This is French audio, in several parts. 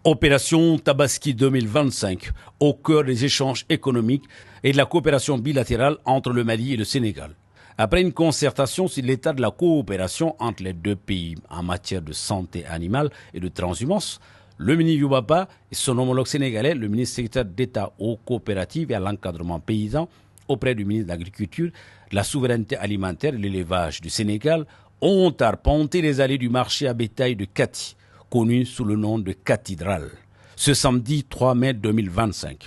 Opération Tabaski 2025, au cœur des échanges économiques et de la coopération bilatérale entre le Mali et le Sénégal. Après une concertation sur l'état de la coopération entre les deux pays en matière de santé animale et de transhumance, le ministre Youbaba et son homologue sénégalais, le ministre secrétaire d'État aux coopératives et à l'encadrement paysan, auprès du ministre de l'Agriculture, de la souveraineté alimentaire et de l'élevage du Sénégal, ont arpenté les allées du marché à bétail de Kati, connu sous le nom de cathédrale, ce samedi 3 mai 2025.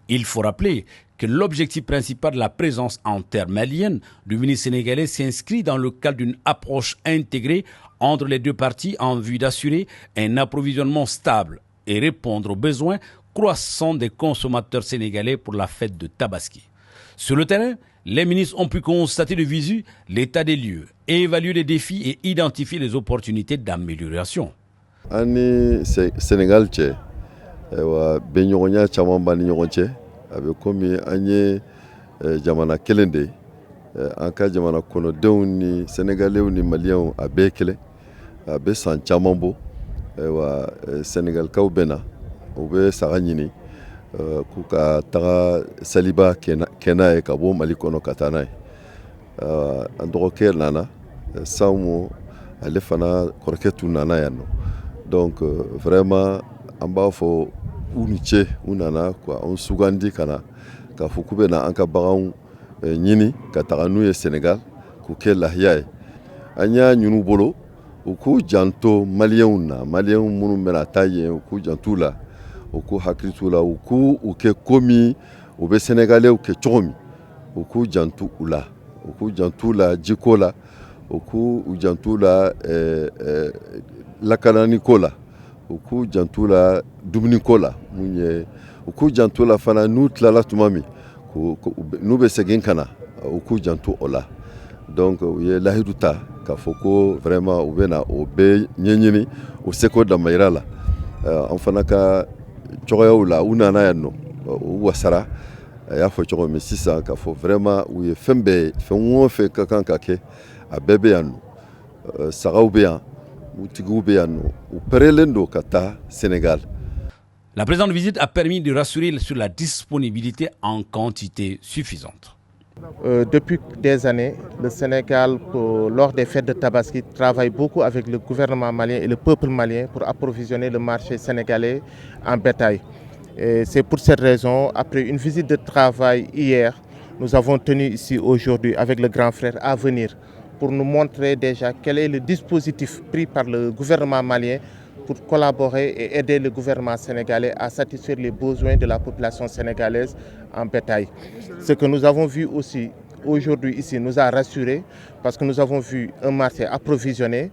Il faut rappeler que l'objectif principal de la présence en terre malienne du ministre sénégalais s'inscrit dans le cadre d'une approche intégrée entre les deux parties en vue d'assurer un approvisionnement stable et répondre aux besoins croissants des consommateurs sénégalais pour la fête de Tabaski. Sur le terrain, les ministres ont pu constater de visu l'état des lieux, évaluer les défis et identifier les opportunités d'amélioration. Ani Sénégal cɛ bɛn ɲɔgɔnya caman b'an ni ɲɔgɔn cɛ a bɛ komi an ye jamana kelen de ye an ka jamana kɔnɔdenw ni Sénégalais ni Maliens a bɛɛ kelen a bɛ san caman bɔ Sénégalikaw bɛ na u bɛ saga ɲini k'u ka taga saliba kɛ n'a ye ka bɔ Mali kɔnɔ ka taa n'a ye an dɔgɔkɛ nana Samu ale fana kɔrɔkɛ tun nana yan nɔ. Donc vraiment an b'a fɔ u ni ce u nana quoi an sugandi ka na k'a fɔ k'u bɛ na an ka baganw ɲini ka taga n'u ye Sénégal k'u kɛ lahiya ye an y'a ɲin'u bolo u k'u janto Maliens na Maliens minnu bɛna taa yen u k'u janto la u k'u hakili t'u la u k'u kɛ komi u bɛ Sénégalais kɛ cogo min u k'u janto u la u k'u janto la jiko la u k'u janto la lakanani ko la u k'u janto la dumuni ko la mun ye u k'u janto la fana n'u tilala tuma min n'u bɛ segin ka na u k'u janto o la donc u ye lahidu ta k'a fɔ ko vraiment u bɛ na o bɛɛ ɲɛɲini u seko damayira la an fana ka cogoyaw la u nana yan nɔ u wasara a y'a fɔ cogo min sisan k'a fɔ vraiment u ye fɛn bɛɛ ye fɛn o fɛn ka kan ka kɛ a bɛɛ bɛ yan nɔ sagaw bɛ yan. Sénégal. La présente visite a permis de rassurer sur la disponibilité en quantité suffisante. Depuis des années, le Sénégal, lors des fêtes de Tabaski, travaille beaucoup avec le gouvernement malien et le peuple malien pour approvisionner le marché sénégalais en bétail. C'est pour cette raison, après une visite de travail hier, nous avons tenu ici aujourd'hui avec le grand frère à venir pour nous montrer déjà quel est le dispositif pris par le gouvernement malien pour collaborer et aider le gouvernement sénégalais à satisfaire les besoins de la population sénégalaise en bétail. Ce que nous avons vu aussi aujourd'hui ici nous a rassurés parce que nous avons vu un marché approvisionné,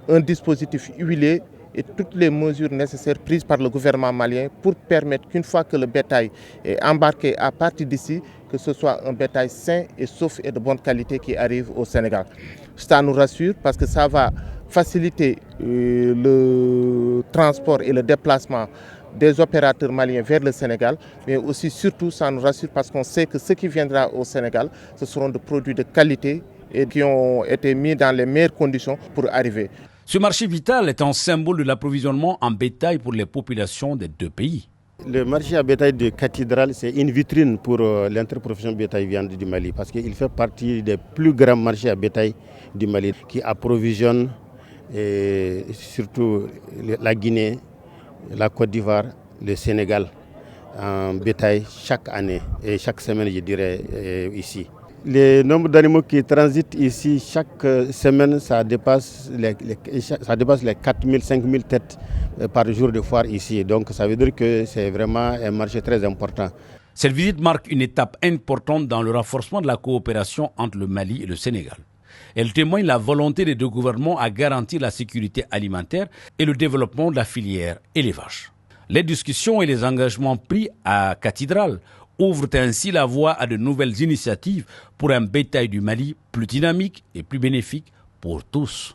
un dispositif huilé et toutes les mesures nécessaires prises par le gouvernement malien pour permettre qu'une fois que le bétail est embarqué à partir d'ici, que ce soit un bétail sain et sauf et de bonne qualité qui arrive au Sénégal. Ça nous rassure parce que ça va faciliter le transport et le déplacement des opérateurs maliens vers le Sénégal, mais aussi surtout ça nous rassure parce qu'on sait que ce qui viendra au Sénégal, ce seront des produits de qualité et qui ont été mis dans les meilleures conditions pour arriver. Ce marché vital est un symbole de l'approvisionnement en bétail pour les populations des deux pays. Le marché à bétail de Cathédrale, c'est une vitrine pour l'interprofession bétail-viande du Mali parce qu'il fait partie des plus grands marchés à bétail du Mali qui approvisionnent surtout la Guinée, la Côte d'Ivoire, le Sénégal en bétail chaque année et chaque semaine, je dirais, ici. Le nombre d'animaux qui transitent ici chaque semaine, ça dépasse les 4 000, 5 000 têtes par jour de foire ici. Donc ça veut dire que c'est vraiment un marché très important. Cette visite marque une étape importante dans le renforcement de la coopération entre le Mali et le Sénégal. Elle témoigne la volonté des deux gouvernements à garantir la sécurité alimentaire et le développement de la filière élevage. Les discussions et les engagements pris à Cathédrale ouvrent ainsi la voie à de nouvelles initiatives pour un bétail du Mali plus dynamique et plus bénéfique pour tous.